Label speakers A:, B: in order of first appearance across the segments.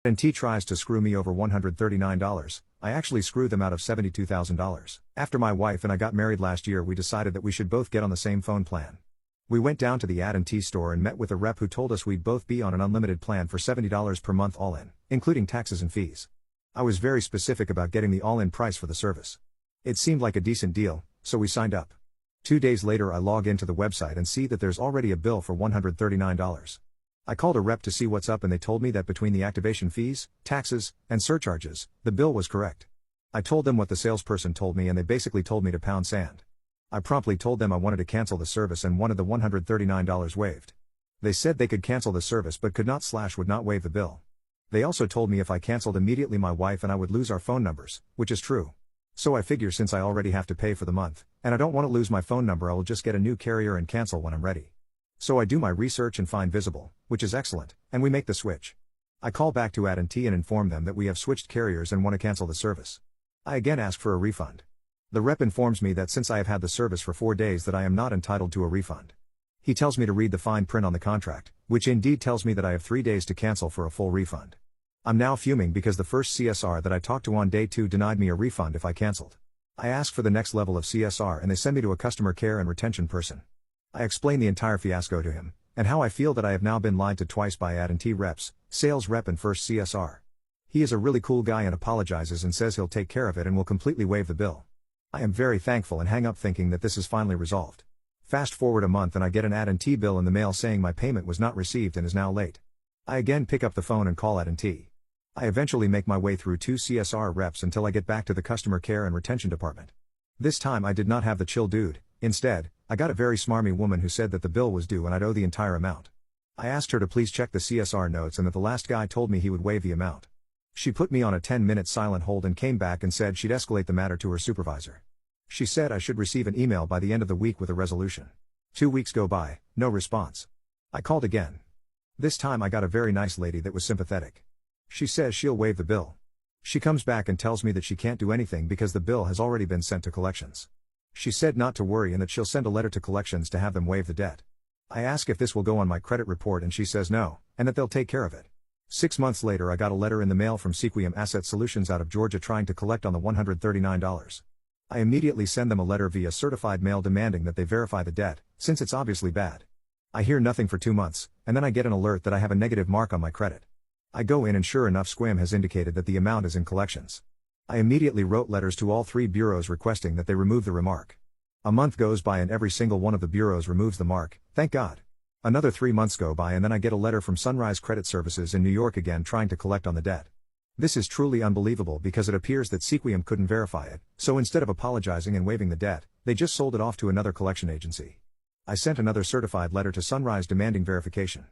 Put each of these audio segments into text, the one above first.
A: AT&T tries to screw me over $139. I actually screw them out of $72,000. After my wife and I got married last year, we decided that we should both get on the same phone plan. We went down to the AT&T store and met with a rep who told us we'd both be on an unlimited plan for $70 per month all in, including taxes and fees. I was very specific about getting the all-in price for the service. It seemed like a decent deal, so we signed up. 2 days later I log into the website and see that there's already a bill for $139. I called a rep to see what's up and they told me that between the activation fees, taxes, and surcharges, the bill was correct. I told them what the salesperson told me and they basically told me to pound sand. I promptly told them I wanted to cancel the service and wanted the $139 waived. They said they could cancel the service but could not / would not waive the bill. They also told me if I canceled immediately my wife and I would lose our phone numbers, which is true. So I figure since I already have to pay for the month, and I don't want to lose my phone number, I will just get a new carrier and cancel when I'm ready. So I do my research and find Visible, which is excellent, and we make the switch. I call back to AT&T and inform them that we have switched carriers and want to cancel the service. I again ask for a refund. The rep informs me that since I have had the service for 4 days that I am not entitled to a refund. He tells me to read the fine print on the contract, which indeed tells me that I have 3 days to cancel for a full refund. I'm now fuming because the first CSR that I talked to on day 2 denied me a refund if I canceled. I ask for the next level of CSR and they send me to a customer care and retention person. I explain the entire fiasco to him, and how I feel that I have now been lied to twice by AT&T reps, sales rep and first CSR. He is a really cool guy and apologizes and says he'll take care of it and will completely waive the bill. I am very thankful and hang up thinking that this is finally resolved. Fast forward a month and I get an AT&T bill in the mail saying my payment was not received and is now late. I again pick up the phone and call AT&T. I eventually make my way through 2 CSR reps until I get back to the customer care and retention department. This time I did not have the chill dude, instead, I got a very smarmy woman who said that the bill was due and I'd owe the entire amount. I asked her to please check the CSR notes and that the last guy told me he would waive the amount. She put me on a 10-minute silent hold and came back and said she'd escalate the matter to her supervisor. She said I should receive an email by the end of the week with a resolution. 2 weeks go by, no response. I called again. This time I got a very nice lady that was sympathetic. She says she'll waive the bill. She comes back and tells me that she can't do anything because the bill has already been sent to collections. She said not to worry and that she'll send a letter to collections to have them waive the debt. I ask if this will go on my credit report and she says no, and that they'll take care of it. 6 months later I got a letter in the mail from Sequiem Asset Solutions out of Georgia trying to collect on the $139. I immediately send them a letter via certified mail demanding that they verify the debt, since it's obviously bad. I hear nothing for 2 months, and then I get an alert that I have a negative mark on my credit. I go in and sure enough Sequiem has indicated that the amount is in collections. I immediately wrote letters to all 3 bureaus requesting that they remove the remark. A month goes by and every single one of the bureaus removes the mark, thank God. Another 3 months go by and then I get a letter from Sunrise Credit Services in New York again trying to collect on the debt. This is truly unbelievable because it appears that Sequiem couldn't verify it, so instead of apologizing and waiving the debt, they just sold it off to another collection agency. I sent another certified letter to Sunrise demanding verification.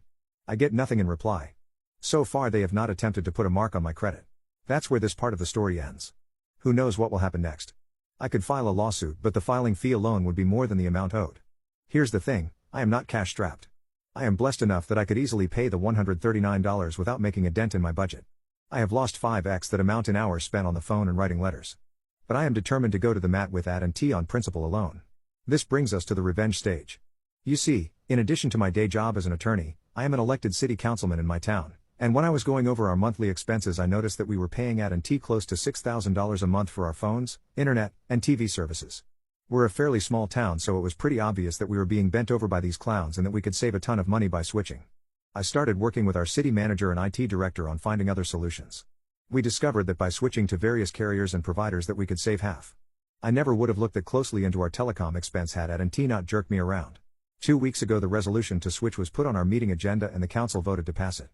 A: I get nothing in reply. So far they have not attempted to put a mark on my credit. That's where this part of the story ends. Who knows what will happen next? I could file a lawsuit but the filing fee alone would be more than the amount owed. Here's the thing, I am not cash strapped. I am blessed enough that I could easily pay the $139 without making a dent in my budget. I have lost 5x that amount in hours spent on the phone and writing letters. But I am determined to go to the mat with AT&T on principle alone. This brings us to the revenge stage. You see, in addition to my day job as an attorney, I am an elected city councilman in my town. And when I was going over our monthly expenses I noticed that we were paying AT&T close to $6,000 a month for our phones, internet, and TV services. We're a fairly small town so it was pretty obvious that we were being bent over by these clowns and that we could save a ton of money by switching. I started working with our city manager and IT director on finding other solutions. We discovered that by switching to various carriers and providers that we could save half. I never would have looked that closely into our telecom expense had AT&T not jerked me around. 2 weeks ago the resolution to switch was put on our meeting agenda and the council voted to pass it.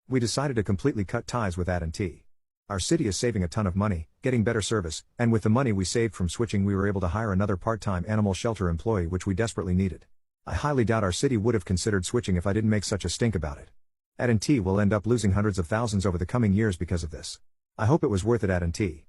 A: We decided to completely cut ties with AT&T. Our city is saving a ton of money, getting better service, and with the money we saved from switching we were able to hire another part-time animal shelter employee which we desperately needed. I highly doubt our city would have considered switching if I didn't make such a stink about it. AT&T will end up losing hundreds of thousands over the coming years because of this. I hope it was worth it, AT&T.